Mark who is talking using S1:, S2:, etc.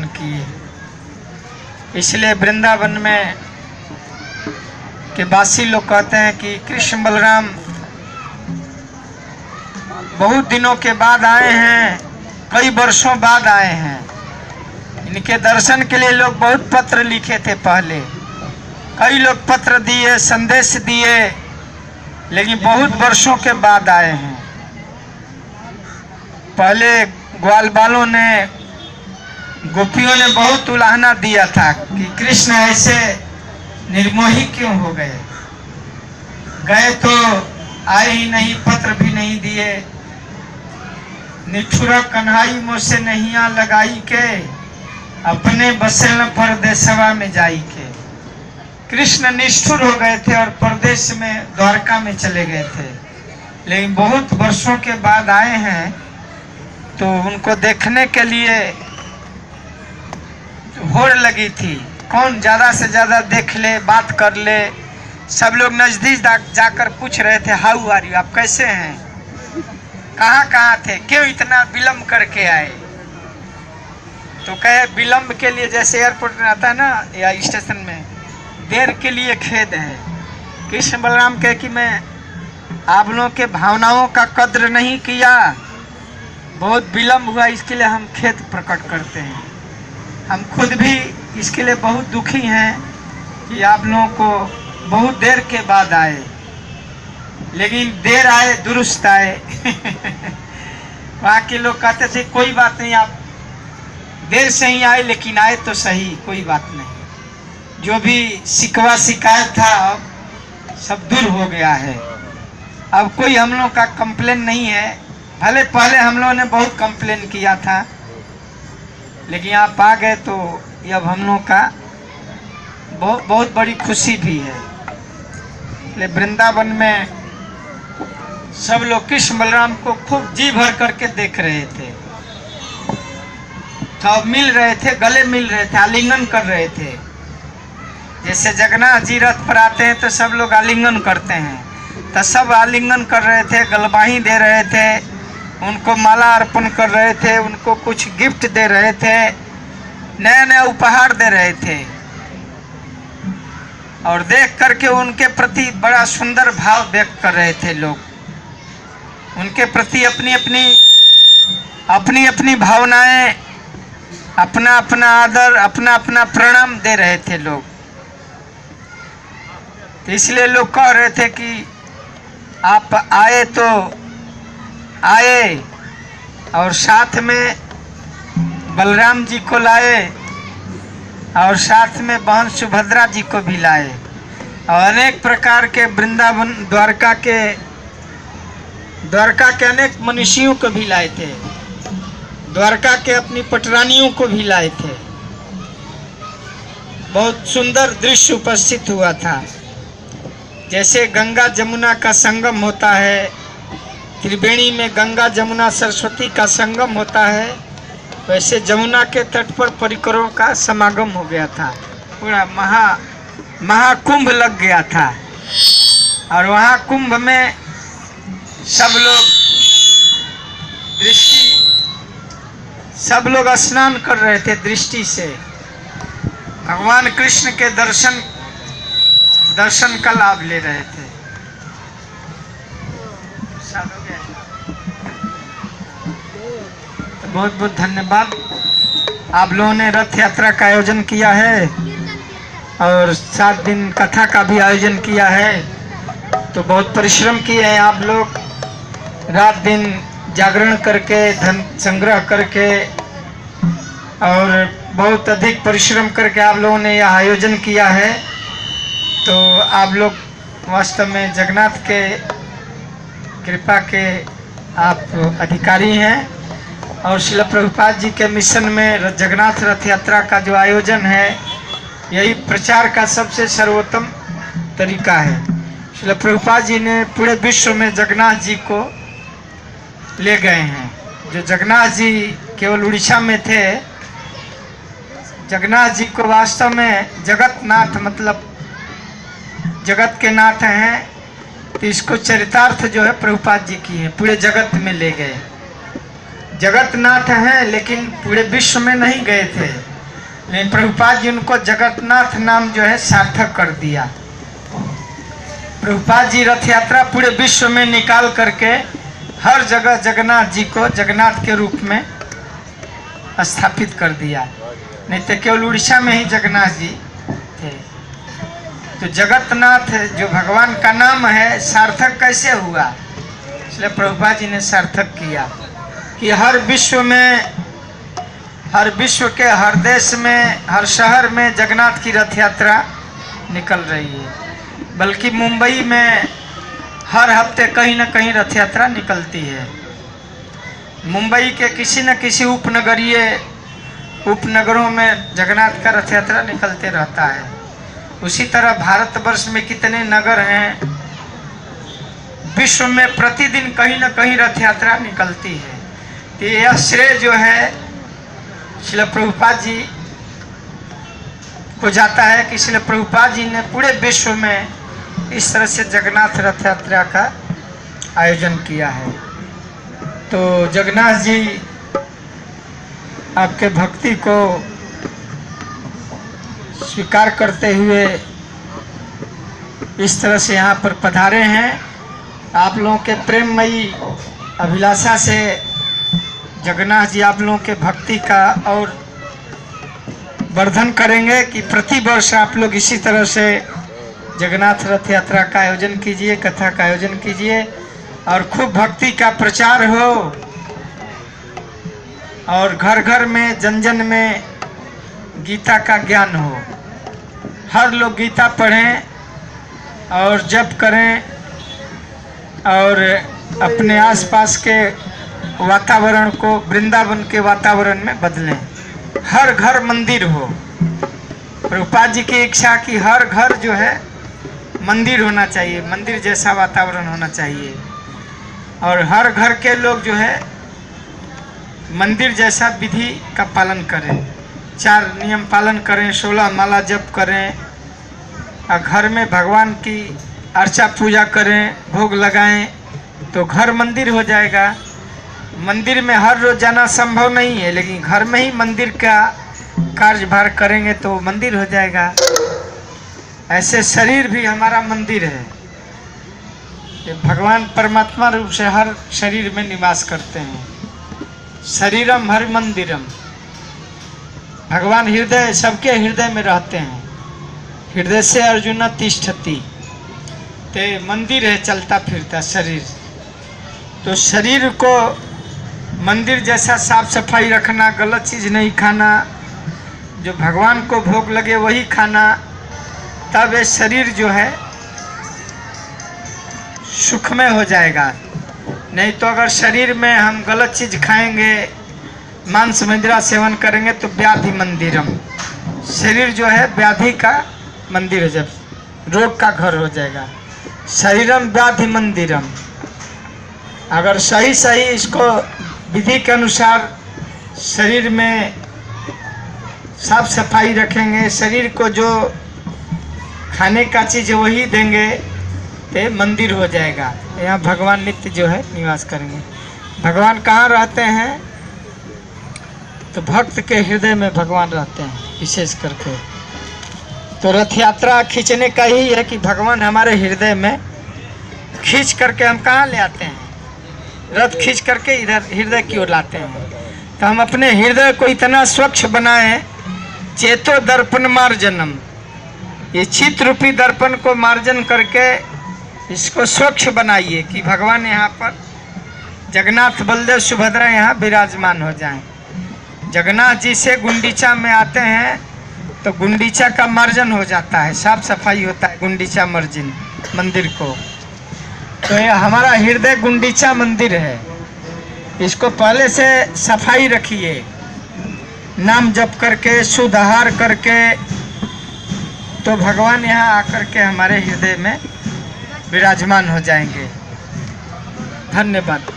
S1: की। इसलिए वृंदावन में के वासी लोग कहते हैं कि कृष्ण बलराम बहुत दिनों के बाद आए हैं, कई वर्षों बाद आए हैं। इनके दर्शन के लिए लोग बहुत पत्र लिखे थे पहले, कई लोग पत्र दिए, संदेश दिए, लेकिन बहुत वर्षों के बाद आए हैं। पहले ग्वाल बालों ने, गोपियों ने बहुत उलाहना दिया था कि कृष्ण ऐसे निर्मोही क्यों हो गए, गए तो आए ही नहीं, पत्र भी नहीं दिए। निठुरा कन्हाई मुझसे नहिया लगाई के, अपने बसेल परदेसवा में जाई के। कृष्ण निष्ठुर हो गए थे और परदेश में द्वारका में चले गए थे, लेकिन बहुत वर्षों के बाद आए हैं। तो उनको देखने के लिए होड़ लगी थी, कौन ज़्यादा से ज़्यादा देख ले, बात कर ले। सब लोग नज़दीक जाकर पूछ रहे थे, हाउ आर यू, आप कैसे हैं, कहाँ थे, क्यों इतना विलम्ब करके आए। तो कहे विलम्ब के लिए, जैसे एयरपोर्ट में आता है ना या स्टेशन में, देर के लिए खेद है। कृष्ण बलराम कहे कि मैं आप लोगों के भावनाओं का कद्र नहीं किया, बहुत विलम्ब हुआ, इसके लिए हम खेद प्रकट करते हैं। हम खुद भी इसके लिए बहुत दुखी हैं कि आप लोगों को बहुत देर के बाद आए, लेकिन देर आए दुरुस्त आए। वहाँ के लोग कहते थे कोई बात नहीं, आप देर से ही आए लेकिन आए तो सही, कोई बात नहीं। जो भी शिकवा शिकायत था अब सब दूर हो गया है। अब कोई हम लोग का कंप्लेन नहीं है। भले पहले हम लोगों ने बहुत कंप्लेन किया था, लेकिन आप आ गए तो ये अब हम लोग का बहुत बड़ी खुशी भी है। वृंदावन में सब लोग कृष्ण बलराम को खूब जी भर करके देख रहे थे, तो मिल रहे थे, गले मिल रहे थे, आलिंगन कर रहे थे। जैसे जगन्नाथ जी रथ पर आते हैं तो सब लोग आलिंगन करते हैं, तो सब आलिंगन कर रहे थे, गलबाही दे रहे थे, उनको माला अर्पण कर रहे थे, उनको कुछ गिफ्ट दे रहे थे, नए नए उपहार दे रहे थे। और देख करके उनके प्रति बड़ा सुंदर भाव व्यक्त कर रहे थे लोग। उनके प्रति अपनी अपनी भावनाएं, अपना अपना आदर, अपना अपना प्रणाम दे रहे थे लोग। तो इसलिए लोग कह रहे थे कि आप आए तो आए, और साथ में बलराम जी को लाए, और साथ में बहन सुभद्रा जी को भी लाए, और अनेक प्रकार के वृंदावन द्वारका के अनेक मनुष्यों को भी लाए थे, द्वारका के अपनी पटरानियों को भी लाए थे। बहुत सुंदर दृश्य उपस्थित हुआ था। जैसे गंगा जमुना का संगम होता है, त्रिवेणी में गंगा जमुना सरस्वती का संगम होता है, वैसे जमुना के तट पर परिकरों का समागम हो गया था। पूरा महाकुंभ लग गया था, और वहाँ कुंभ में सब लोग स्नान कर रहे थे दृष्टि से, भगवान कृष्ण के दर्शन का लाभ ले रहे थे। तो बहुत बहुत धन्यवाद। आप लोगों ने रथ यात्रा का आयोजन किया है और 7 दिन कथा का भी आयोजन किया है, तो बहुत परिश्रम किए हैं आप लोग। रात दिन जागरण करके, धन संग्रह करके, और बहुत अधिक परिश्रम करके आप लोगों ने यह आयोजन किया है। तो आप लोग वास्तव में जगन्नाथ के कृपा के आप अधिकारी हैं, और श्रील प्रभुपाद जी के मिशन में जगन्नाथ रथ यात्रा का जो आयोजन है, यही प्रचार का सबसे सर्वोत्तम तरीका है। श्रील प्रभुपाद जी ने पूरे विश्व में जगन्नाथ जी को ले गए हैं। जो जगन्नाथ जी केवल उड़ीसा में थे, जगन्नाथ जी को वास्तव में जगत नाथ, मतलब जगत के नाथ हैं, तो इसको चरितार्थ जो है प्रभुपाद जी की है, पूरे जगत में ले गए। जगतनाथ हैं, लेकिन पूरे विश्व में नहीं गए थे। लेकिन प्रभुपाद जी उनको जगन्नाथ नाम जो है सार्थक कर दिया। प्रभुपाद जी रथ यात्रा पूरे विश्व में निकाल करके हर जगह जगन्नाथ जी को जगन्नाथ के रूप में स्थापित कर दिया। नहीं तो केवल उड़ीसा में ही जगन्नाथ जी थे। तो जगन्नाथ जो भगवान का नाम है सार्थक कैसे हुआ, इसलिए प्रभुपाद जी ने सार्थक किया कि हर विश्व के हर देश में, हर शहर में जगन्नाथ की रथ यात्रा निकल रही है। बल्कि मुंबई में हर हफ्ते कहीं न कहीं रथ यात्रा निकलती है। मुंबई के किसी न किसी उपनगरों में जगन्नाथ का रथ यात्रा निकलते रहता है। उसी तरह भारतवर्ष में कितने नगर हैं, विश्व में प्रतिदिन कहीं न कहीं रथ यात्रा निकलती है। तो यह श्रेय जो है श्रील प्रभुपाद जी को जाता है कि श्रील प्रभुपाद जी ने पूरे विश्व में इस तरह से जगन्नाथ रथ यात्रा का आयोजन किया है। तो जगन्नाथ जी आपके भक्ति को स्वीकार करते हुए इस तरह से यहाँ पर पधारे हैं। आप लोगों के प्रेममयी अभिलाषा से जगन्नाथ जी आप लोगों के भक्ति का और वर्धन करेंगे कि प्रति वर्ष आप लोग इसी तरह से जगन्नाथ रथ यात्रा का आयोजन कीजिए, कथा का आयोजन कीजिए और खूब भक्ति का प्रचार हो और घर घर में, जन जन में गीता का ज्ञान हो। हर लोग गीता पढ़ें और जप करें और अपने आसपास के वातावरण को वृंदावन के वातावरण में बदलें। हर घर मंदिर हो। प्रभुपाद जी की इच्छा कि हर घर जो है मंदिर होना चाहिए, मंदिर जैसा वातावरण होना चाहिए और हर घर के लोग जो है मंदिर जैसा विधि का पालन करें। 4 नियम पालन करें, 16 माला जप करें और घर में भगवान की अर्चा पूजा करें, भोग लगाएं तो घर मंदिर हो जाएगा। मंदिर में हर रोज जाना संभव नहीं है, लेकिन घर में ही मंदिर का कार्यभार करेंगे तो मंदिर हो जाएगा। ऐसे शरीर भी हमारा मंदिर है। ये भगवान परमात्मा रूप से हर शरीर में निवास करते हैं। शरीरम हर मंदिरम, भगवान हृदय, सबके हृदय में रहते हैं। हृदय से अर्जुन तिष्ठति, ते मंदिर है चलता फिरता शरीर। तो शरीर को मंदिर जैसा साफ सफाई रखना, गलत चीज़ नहीं खाना, जो भगवान को भोग लगे वही खाना, तब ये शरीर जो है सुखमय हो जाएगा। नहीं तो अगर शरीर में हम गलत चीज़ खाएंगे, मांस मदिरा सेवन करेंगे तो व्याधि मंदिरम, शरीर जो है व्याधि का मंदिर हो जाए, रोग का घर हो जाएगा। शरीरम व्याधि मंदिरम। अगर सही सही इसको विधि के अनुसार शरीर में साफ सफाई रखेंगे, शरीर को जो खाने का चीज़ वही देंगे तो मंदिर हो जाएगा। यहाँ भगवान नित्य जो है निवास करेंगे। भगवान कहाँ रहते हैं? तो भक्त के हृदय में भगवान रहते हैं विशेष करके। तो रथ यात्रा खींचने का ही है कि भगवान हमारे हृदय में खींच करके हम कहाँ ले आते हैं, रथ खींच करके इधर हृदय की ओर लाते हैं। तो हम अपने हृदय को इतना स्वच्छ बनाएं, चेतो दर्पण मार्जनम, ये चित्त रूपी दर्पण को मार्जन करके इसको स्वच्छ बनाइए कि भगवान यहाँ पर जगन्नाथ बलदेव सुभद्रा यहाँ विराजमान हो जाएं। जगन्नाथ जी से गुंडीचा में आते हैं तो गुंडीचा का मार्जन हो जाता है, साफ सफाई होता है गुंडीचा मार्जन मंदिर को। तो ये हमारा हृदय गुंडीचा मंदिर है, इसको पहले से सफाई रखिए, नाम जप करके, शुद्ध आहार करके, तो भगवान यहाँ आकर के हमारे हृदय में विराजमान हो जाएंगे। धन्यवाद।